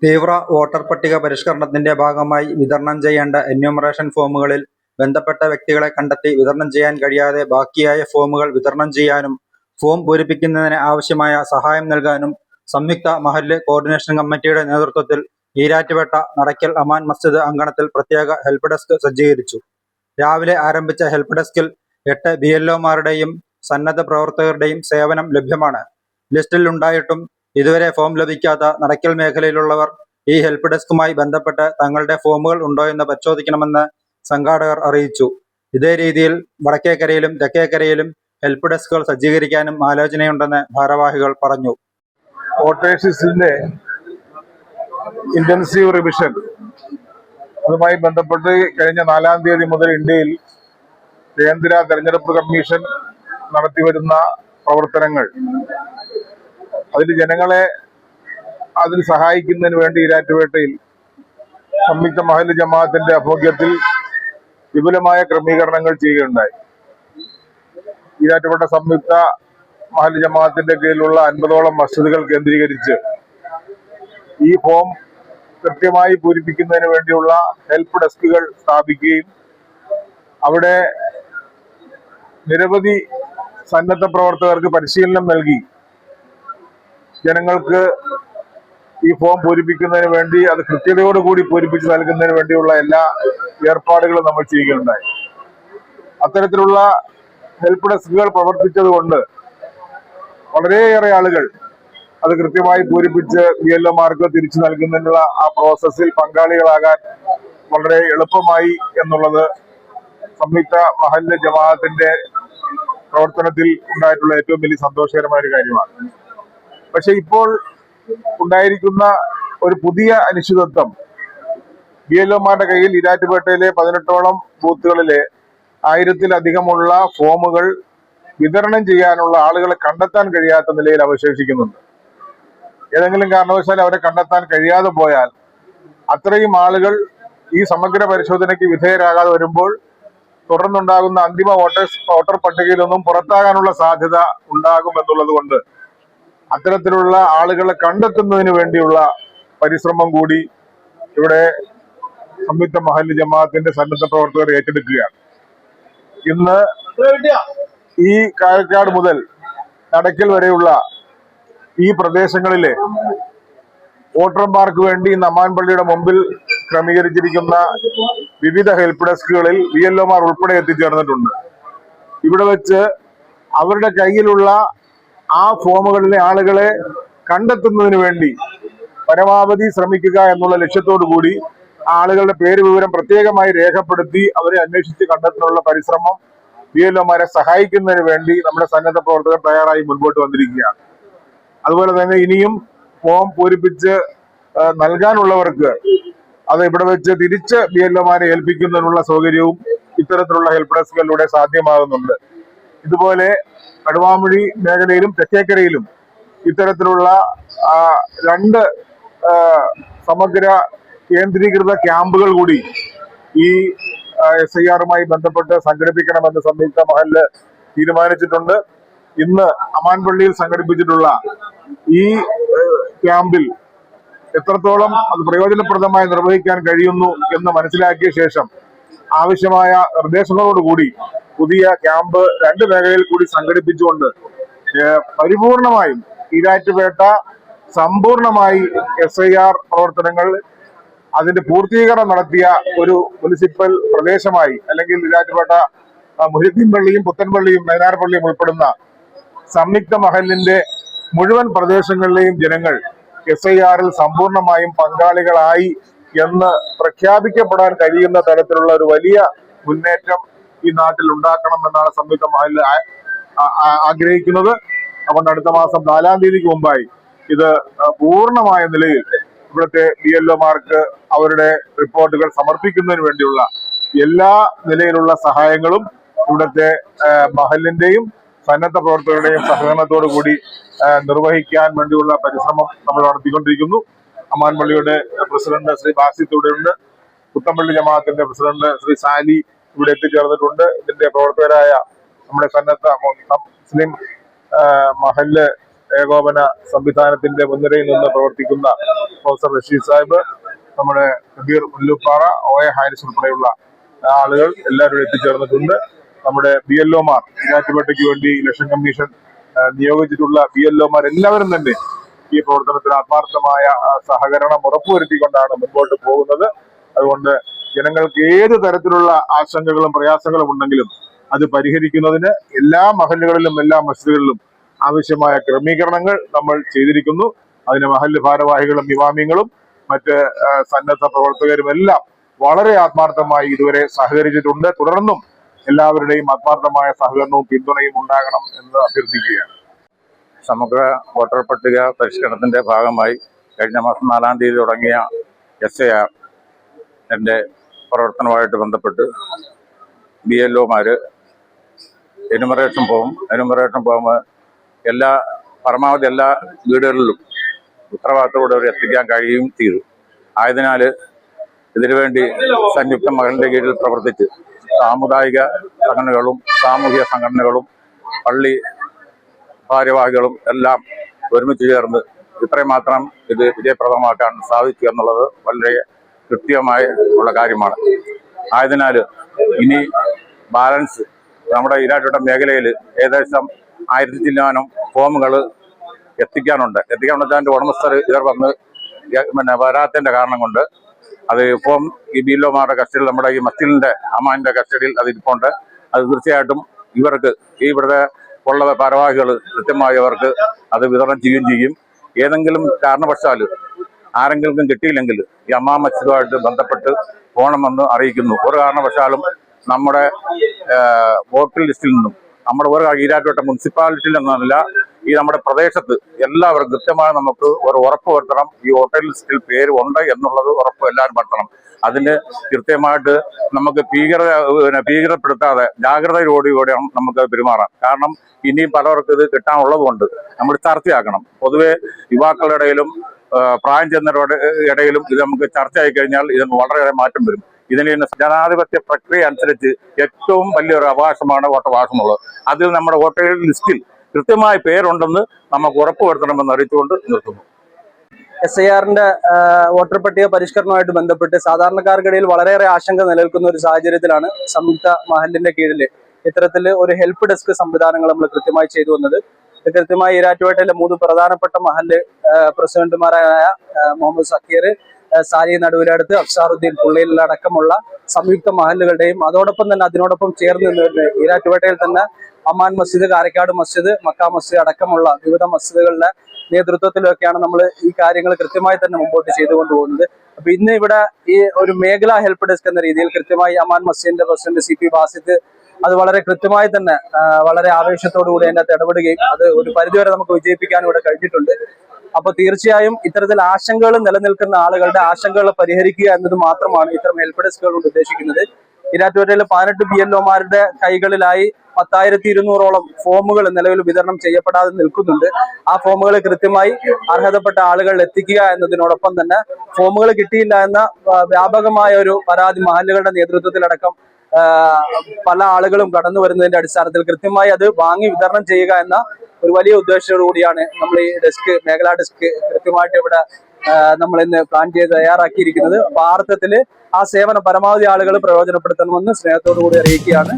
തീവ്ര വോട്ടർ പട്ടിക പരിഷ്കരണത്തിന്റെ ഭാഗമായി വിതരണം ചെയ്യേണ്ട എന്യൂമറേഷൻ ഫോമുകളിൽ ബന്ധപ്പെട്ട വ്യക്തികളെ കണ്ടെത്തി വിതരണം ചെയ്യാൻ കഴിയാതെ ബാക്കിയായ ഫോമുകൾ വിതരണം ചെയ്യാനും ഫോം പൂരിപ്പിക്കുന്നതിന് ആവശ്യമായ സഹായം നൽകാനും സംയുക്ത മഹല്ല് കോർഡിനേഷൻ കമ്മിറ്റിയുടെ നേതൃത്വത്തിൽ ഈരാറ്റുപേട്ട നടക്കൽ അമാൻ മസ്ജിദ് അങ്കണത്തിൽ പ്രത്യേക ഹെൽപ്പ് ഡെസ്ക് സജ്ജീകരിച്ചു. രാവിലെ ആരംഭിച്ച ഹെൽപ്പ് ഡെസ്കിൽ 8 BLOമാരുടെയും സന്നദ്ധ പ്രവർത്തകരുടെയും സേവനം ലഭ്യമാണ്. ലിസ്റ്റിൽ ഉണ്ടായിട്ടും ഇതുവരെ ഫോം ലഭിക്കാത്ത നടക്കൽ മേഖലയിലുള്ളവർ ഈ ഹെൽപ്പ് ഡെസ്കുമായി ബന്ധപ്പെട്ട് തങ്ങളുടെ ഫോമുകൾ ഉണ്ടോയെന്ന് പരിശോധിക്കണമെന്ന് സംഘാടകർ അറിയിച്ചു. ഇതേ രീതിയിൽ വടക്കേക്കരയിലും തെക്കേക്കരയിലും ഹെൽപ്പ് ഡെസ്കുകൾ സജ്ജീകരിക്കാനും ആലോചനയുണ്ടെന്ന് ഭാരവാഹികൾ പറഞ്ഞു. വോട്ടേഴ്സ് ലിസ്റ്റിന്റെ ഇന്റൻസീവ് റിവിഷൻ അതുമായി ബന്ധപ്പെട്ട് കഴിഞ്ഞ 4-ാം തീയതി മുതൽ ഇന്ത്യയിൽ കേന്ദ്ര തെരഞ്ഞെടുപ്പ് കമ്മീഷൻ നടത്തിവരുന്ന പ്രവർത്തനങ്ങൾ അതിൽ ജനങ്ങളെ അതിൽ സഹായിക്കുന്നതിന് വേണ്ടി ഈരാറ്റുപേട്ടയിൽ സംയുക്ത മഹല്ല് ജമാഅത്തിന്റെ ആഭിമുഖ്യത്തിൽ വിപുലമായ ക്രമീകരണങ്ങൾ ചെയ്യുകയുണ്ടായി. ഈരാറ്റുപേട്ട സംയുക്ത മഹല്ല് ജമാഅത്തിന്റെ കീഴിലുള്ള 50ഓളം മസ്ജിദുകൾ കേന്ദ്രീകരിച്ച് ഈ ഫോം കൃത്യമായി പൂരിപ്പിക്കുന്നതിന് വേണ്ടിയുള്ള ഹെൽപ്പ് ഡെസ്കുകൾ സ്ഥാപിക്കുകയും അവിടെ നിരവധി സന്നദ്ധ പ്രവർത്തകർക്ക് പരിശീലനം നൽകി ജനങ്ങൾക്ക് ഈ ഫോം പൂരിപ്പിക്കുന്നതിന് വേണ്ടി അത് കൃത്യതയോടുകൂടി പൂരിപ്പിച്ച് നൽകുന്നതിന് വേണ്ടിയുള്ള എല്ലാ ഏർപ്പാടുകളും നമ്മൾ ചെയ്യുകയുണ്ടായി. അത്തരത്തിലുള്ള ഹെൽപ്പ് ഡെസ്കുകൾ പ്രവർത്തിച്ചതുകൊണ്ട് വളരെയേറെ ആളുകൾ അത് കൃത്യമായി പൂരിപ്പിച്ച് BLOമാർക്ക് തിരിച്ചു നൽകുന്നതിനുള്ള ആ പ്രോസസ്സിൽ പങ്കാളികളാകാൻ വളരെ എളുപ്പമായി എന്നുള്ളത് സംയുക്ത മഹല്ല് ജമാഅത്തിന്റെ പ്രവർത്തനത്തിൽ ഉണ്ടായിട്ടുള്ള ഏറ്റവും വലിയ സന്തോഷകരമായ ഒരു കാര്യമാണ്. പക്ഷെ ഇപ്പോൾ ഉണ്ടായിരിക്കുന്ന ഒരു പുതിയ അനിശ്ചിതത്വം BLOമാരുടെ കയ്യിൽ ഈരാറ്റുപേട്ടയിലെ 18ഓളം ബൂത്തുകളിലെ 1000-ലധികമുള്ള ഫോമുകൾ വിതരണം ചെയ്യാനുള്ള ആളുകളെ കണ്ടെത്താൻ കഴിയാത്ത നിലയിൽ അവശേഷിക്കുന്നുണ്ട്. ഏതെങ്കിലും കാരണവശാൽ അവരെ കണ്ടെത്താൻ കഴിയാതെ പോയാൽ അത്രയും ആളുകൾ ഈ സമഗ്ര പരിശോധനയ്ക്ക് വിധേയരാകാതെ വരുമ്പോൾ തുടർന്നുണ്ടാകുന്ന അന്തിമ വോട്ടർ പട്ടികയിലൊന്നും പുറത്താകാനുള്ള സാധ്യത ഉണ്ടാകുമെന്നുള്ളത് കൊണ്ട് അത്തരത്തിലുള്ള ആളുകളെ കണ്ടെത്തുന്നതിന് വേണ്ടിയുള്ള പരിശ്രമം കൂടി ഇവിടെ സംയുക്ത മഹല്ല് ജമാഅത്തിന്റെ സന്നദ്ധ പ്രവർത്തകർ ഏറ്റെടുക്കുകയാണ്. ഇന്ന് ഈ കാരക്കാട് മുതൽ നടക്കൽ വരെയുള്ള ഈ പ്രദേശങ്ങളിലെ വോട്ടർമാർക്ക് വേണ്ടി അമാൻ പള്ളിയുടെ മുമ്പിൽ ക്രമീകരിച്ചിരിക്കുന്ന വിവിധ ഹെൽപ്പ് ഡെസ്കുകളിൽ BLOമാർ ഉൾപ്പെടെ എത്തിച്ചേർന്നിട്ടുണ്ട്. ഇവിടെ വെച്ച് അവരുടെ കയ്യിലുള്ള ആ ഫോമുകളിലെ ആളുകളെ കണ്ടെത്തുന്നതിന് വേണ്ടി പരമാവധി ശ്രമിക്കുക എന്നുള്ള ലക്ഷ്യത്തോടു കൂടി ആളുകളുടെ പേര് വിവരം പ്രത്യേകമായി രേഖപ്പെടുത്തി അവരെ അന്വേഷിച്ച് കണ്ടെത്താനുള്ള പരിശ്രമം BLOമാരെ സഹായിക്കുന്നതിന് വേണ്ടി നമ്മുടെ സന്നദ്ധ പ്രവർത്തകർ തയ്യാറായി മുൻപോട്ട് വന്നിരിക്കുകയാണ്. അതുപോലെ തന്നെ ഇനിയും ഫോം പൂരിപ്പിച്ച് നൽകാനുള്ളവർക്ക് അത് ഇവിടെ വെച്ച് തിരിച്ച് BLOമാരെ ഏൽപ്പിക്കുന്നതിനുള്ള സൗകര്യവും ഇത്തരത്തിലുള്ള ഹെൽപ്പ് ഡെസ്കുകളിലൂടെ സാധ്യമാകുന്നുണ്ട്. ഇതുപോലെ കടുവാമൊഴി മേഖലയിലും തെക്കേക്കരയിലും ഇത്തരത്തിലുള്ള 2 സമഗ്ര കേന്ദ്രീകൃത ക്യാമ്പുകൾ കൂടി ഈ SIRമായി ബന്ധപ്പെട്ട് സംഘടിപ്പിക്കണമെന്ന് സംയുക്ത മഹല്ല് തീരുമാനിച്ചിട്ടുണ്ട്. ഇന്ന് അമാൻ പള്ളിയിൽ സംഘടിപ്പിച്ചിട്ടുള്ള ഈ ക്യാമ്പിൽ എത്രത്തോളം അത് പ്രയോജനപ്രദമായി നിർവഹിക്കാൻ കഴിയുന്നു എന്ന് മനസ്സിലാക്കിയ ശേഷം ആവശ്യമായ നിർദ്ദേശങ്ങളോടുകൂടി പുതിയ ക്യാമ്പ് 2 മേഖലയിൽ കൂടി സംഘടിപ്പിച്ചുകൊണ്ട് പരിപൂർണമായും ഈരാറ്റുപേട്ട സമ്പൂർണമായി SIR പ്രവർത്തനങ്ങൾ അതിന്റെ പൂർത്തീകരണം നടത്തിയ ഒരു മുനിസിപ്പൽ പ്രദേശമായി അല്ലെങ്കിൽ ഈരാറ്റുപേട്ട മുഹിദ്ദീൻ പള്ളിയും പുത്തൻപള്ളിയും മൈനാർപള്ളിയും ഉൾപ്പെടുന്ന സംയുക്ത മഹല്ലിന്റെ മുഴുവൻ പ്രദേശങ്ങളിലെയും ജനങ്ങൾ SIRൽ സമ്പൂർണമായും പങ്കാളികളായി എന്ന് പ്രഖ്യാപിക്കപ്പെടാൻ കഴിയുന്ന തരത്തിലുള്ള ഒരു വലിയ മുന്നേറ്റം ഈ നാട്ടിൽ ഉണ്ടാക്കണം എന്നാണ് സംയുക്ത മഹല്ല് ആഗ്രഹിക്കുന്നത്. അതുകൊണ്ട് അടുത്ത മാസം 4-ാം തീയതിക്ക് മുമ്പായി ഇത് പൂർണ്ണമായ നിലയിൽ ഇവിടുത്തെ BLOമാർക്ക് അവരുടെ റിപ്പോർട്ടുകൾ സമർപ്പിക്കുന്നതിന് വേണ്ടിയുള്ള എല്ലാ നിലയിലുള്ള സഹായങ്ങളും ഇവിടുത്തെ മഹല്ലിന്റെയും സന്നദ്ധ പ്രവർത്തകരുടെയും സഹകരണത്തോടു കൂടി നിർവഹിക്കാൻ വേണ്ടിയുള്ള പരിശ്രമം നമ്മൾ നടത്തിക്കൊണ്ടിരിക്കുന്നു. അമാൻ പള്ളിയുടെ പ്രസിഡന്റ് ശ്രീ ബാസിത്ത് ഇവിടെയുണ്ട്. പുത്തൻപള്ളി ജമാഅത്തിന്റെ പ്രസിഡന്റ് ശ്രീ സാലി ഇവിടെ എത്തിച്ചേർന്നിട്ടുണ്ട്. ഇതിന്റെ പ്രവർത്തകരായ നമ്മുടെ സന്നദ്ധ മുസ്ലിം മഹല്ല് ഏകോപന സംവിധാനത്തിന്റെ മുൻനിരയിൽ നിന്ന് പ്രവർത്തിക്കുന്ന പ്രൊഫസർ റഷീദ് സാഹിബ്, നമ്മുടെ കബീർ മുല്ലുപ്പാറ, OA ഹാരിസ് ഉൾപ്പെടെയുള്ള ആളുകൾ എല്ലാവരും എത്തിച്ചേർന്നിട്ടുണ്ട്. നമ്മുടെ BLOമാർ, ഈരാറ്റുപേട്ടയ്ക്ക് വേണ്ടി ഇലക്ഷൻ കമ്മീഷൻ നിയോഗിച്ചിട്ടുള്ള BLOമാർ എല്ലാവരും തന്നെ ഈ പ്രവർത്തനത്തിൽ ആത്മാർത്ഥമായ സഹകരണം ഉറപ്പുവരുത്തിക്കൊണ്ടാണ് മുൻപോട്ട് പോകുന്നത്. അതുകൊണ്ട് ജനങ്ങൾക്ക് ഏത് തരത്തിലുള്ള ആശങ്കകളും പ്രയാസങ്ങളും ഉണ്ടെങ്കിലും അത് പരിഹരിക്കുന്നതിന് എല്ലാ മഹല്ലുകളിലും എല്ലാ മസ്ജിദുകളിലും ആവശ്യമായ ക്രമീകരണങ്ങൾ നമ്മൾ ചെയ്തിരിക്കുന്നു. അതിന് മഹല്ല് ഭാരവാഹികളും ഇമാമിങ്ങളും മറ്റ് സന്നദ്ധ പ്രവർത്തകരും എല്ലാം വളരെ ആത്മാർത്ഥമായി ഇതുവരെ സഹകരിച്ചിട്ടുണ്ട്. തുടർന്നും എല്ലാവരുടെയും ആത്മാർത്ഥമായ സഹകരണവും പിന്തുണയും ഉണ്ടാകണം എന്ന് അഭ്യർത്ഥിക്കുകയാണ്. സമഗ്ര വോട്ടർ പട്ടിക പരിഷ്കരണത്തിന്റെ ഭാഗമായി കഴിഞ്ഞ മാസം 4-ാം തീയതി തുടങ്ങിയ SIR ന്റെ പ്രവർത്തനവുമായിട്ട് ബന്ധപ്പെട്ട് BLOമാര് എനുമറേഷൻ ഫോം പരമാവധി എല്ലാ വീടുകളിലും ഉത്തരവാദിത്തത്തോടെ അവർ എത്തിക്കാൻ കഴിയുകയും ചെയ്തു. ആയതിനാൽ ഇതിനുവേണ്ടി സംയുക്ത മഹലിന്റെ കീഴിൽ പ്രവർത്തിച്ച് സാമുദായിക സംഘടനകളും സാമൂഹിക സംഘടനകളും പള്ളി ഭാരവാഹികളും എല്ലാം ഒരുമിച്ച് ചേർന്ന് ഇത്രയും മാത്രം ഇത് വിജയപ്രദമാക്കാൻ സാധിച്ചു എന്നുള്ളത് വളരെ കൃത്യമായ ഉള്ള കാര്യമാണ്. ആയതിനാൽ ഇനി ബാലൻസ് നമ്മുടെ ഈരാറ്റുപേട്ട മേഖലയിൽ ഏകദേശം 1000 ചില്ലാനം ഫോമുകൾ എത്തിക്കാനുണ്ട്. അതിന്റെ ഉടമസ്ഥർ ഇവർ വന്ന് വരാത്തതിന്റെ കാരണം കൊണ്ട് അത് ഫോം ഈ BLOമാരുടെ കസ്റ്റഡിയിൽ, നമ്മുടെ ഈ മസ്ജിദിന്റെ അമാന്റെ കസ്റ്റഡിയിൽ അത് ഇരിപ്പുണ്ട്. അത് തീർച്ചയായിട്ടും ഇവർക്ക് ഈ ഇവിടുത്തെ ഉള്ള ഭാരവാഹികൾ കൃത്യമായി അവർക്ക് അത് വിതരണം ചെയ്യുകയും ചെയ്യും. ഏതെങ്കിലും കാരണവശാൽ ആരെങ്കിലും കിട്ടിയില്ലെങ്കിൽ ഈ അമ്മാ മസ്ജിദുമായിട്ട് ബന്ധപ്പെട്ട് പോകണമെന്ന് അറിയിക്കുന്നു. ഒരു കാരണവശാലും നമ്മുടെ വോട്ടർ ലിസ്റ്റിൽ നിന്നും, നമ്മുടെ ഒരു ഈരാറ്റുപേട്ട മുനിസിപ്പാലിറ്റിയിൽ നിന്നല്ല, ഈ നമ്മുടെ പ്രദേശത്ത് എല്ലാവർക്കും കൃത്യമായി നമുക്ക് ഒരു ഉറപ്പ് വരുത്തണം. ഈ വോട്ടർ ലിസ്റ്റിൽ പേര് ഉണ്ട് എന്നുള്ളത് ഉറപ്പ് എല്ലാവരും വരുത്തണം. അതിന് കൃത്യമായിട്ട് നമുക്ക് ഭീകരപ്പെടുത്താതെ ജാഗ്രതയോടുകൂടി നമുക്ക് പെരുമാറാം. കാരണം ഇനിയും പലർക്കും ഇത് കിട്ടാനുള്ളത് കൊണ്ട് നമ്മൾ ചർച്ചയാക്കണം. പൊതുവെ യുവാക്കളുടെ ഇടയിലും പ്രായം ചെന്നവരുടെ ഇടയിലും ഇത് നമുക്ക് ചർച്ചയായി കഴിഞ്ഞാൽ ഇതിന് വളരെയേറെ മാറ്റം വരും. ഇതിന് ജനാധിപത്യ പ്രക്രിയ അനുസരിച്ച് ഏറ്റവും വലിയൊരു അവകാശമാണ് വോട്ടവകാശമുള്ളത്. അതിൽ നമ്മുടെ വോട്ടർ ലിസ്റ്റിൽ കൃത്യമായ പേരുണ്ടെന്ന് നമുക്ക് ഉറപ്പുവരുത്തണമെന്ന് അറിയിച്ചുകൊണ്ട് നിർത്തുന്നു. SIRന്റെ വോട്ടർ പട്ടിക പരിഷ്കരണവുമായിട്ട് ബന്ധപ്പെട്ട് സാധാരണക്കാർക്കിടയിൽ വളരെയേറെ ആശങ്ക നിലനിൽക്കുന്ന ഒരു സാഹചര്യത്തിലാണ് സംയുക്ത മഹലിന്റെ കീഴിൽ ഇത്തരത്തിൽ ഒരു ഹെൽപ്പ് ഡെസ്ക് സംവിധാനങ്ങൾ നമ്മൾ കൃത്യമായി ചെയ്തു വന്നത്. കൃത്യമായി ഈരാറ്റുപേട്ടയിലെ 3 പ്രധാനപ്പെട്ട മഹല്ല് പ്രസിഡന്റുമാരായ മുഹമ്മദ് സക്കീർ, സാരി നടുവിലടുത്ത്, അഫ്സാറുദ്ദീൻ പുള്ളിയിൽ അടക്കമുള്ള സംയുക്ത മഹല്ലുകളുടെയും അതിനോടൊപ്പം ചേർന്ന് നിന്നിരുന്ന ഈരാറ്റുപേട്ടയിൽ തന്നെ അമാൻ മസ്ജിദ്, കാരക്കാട് മസ്ജിദ്, മക്ക മസ്ജിദ് അടക്കമുള്ള വിവിധ മസ്ജിദുകളുടെ നേതൃത്വത്തിലൊക്കെയാണ് നമ്മൾ ഈ കാര്യങ്ങൾ കൃത്യമായി തന്നെ മുമ്പോട്ട് ചെയ്തുകൊണ്ടുപോകുന്നത്. അപ്പൊ ഇന്ന് ഇവിടെ ഈ ഒരു മേഖലാ ഹെൽപ്പ് ഡെസ്ക് എന്ന രീതിയിൽ കൃത്യമായി അമാൻ മസ്ജിദിന്റെ പ്രസിഡന്റ് CP ബാസിത്ത് അത് വളരെ കൃത്യമായി തന്നെ വളരെ ആവേശത്തോടു കൂടി അതിനകത്ത് ഇടപെടുകയും അത് ഒരു പരിധിവരെ നമുക്ക് വിജയിപ്പിക്കാൻ ഇവിടെ കഴിഞ്ഞിട്ടുണ്ട്. അപ്പൊ തീർച്ചയായും ഇത്തരത്തിൽ ആശങ്കകൾ നിലനിൽക്കുന്ന ആളുകളുടെ ആശങ്കകൾ പരിഹരിക്കുക എന്നത് മാത്രമാണ് ഇത്തരം ഹെൽപ്പ് ഡെസ്കുകൾ കൊണ്ട് ഉദ്ദേശിക്കുന്നത്. ഈരാറ്റുപേട്ടയിലെ 18 BLOമാരുടെ കൈകളിലായി 10,200ഓളം ഫോമുകൾ നിലവിൽ വിതരണം ചെയ്യപ്പെടാതെ നിൽക്കുന്നുണ്ട്. ആ ഫോമുകൾ കൃത്യമായി അർഹതപ്പെട്ട ആളുകൾ എത്തിക്കുക എന്നതിനോടൊപ്പം തന്നെ ഫോമുകൾ കിട്ടിയില്ല എന്ന വ്യാപകമായ ഒരു പരാതി മഹല്ലുകളുടെ നേതൃത്വത്തിലടക്കം പല ആളുകളും കടന്നു വരുന്നതിന്റെ അടിസ്ഥാനത്തിൽ കൃത്യമായി അത് വാങ്ങി വിതരണം ചെയ്യുക എന്ന ഒരു വലിയ ഉദ്ദേശത്തോടു കൂടിയാണ് നമ്മൾ ഈ മേഖലാ ഡെസ്ക് കൃത്യമായിട്ട് ഇവിടെ നമ്മൾ ഇന്ന് പ്ലാൻ ചെയ്ത് തയ്യാറാക്കിയിരിക്കുന്നത്. അപ്പൊ ആ അർത്ഥത്തില് ആ സേവനം പരമാവധി ആളുകൾ പ്രയോജനപ്പെടുത്തണമെന്ന് സ്നേഹത്തോടു കൂടി അറിയിക്കുകയാണ്.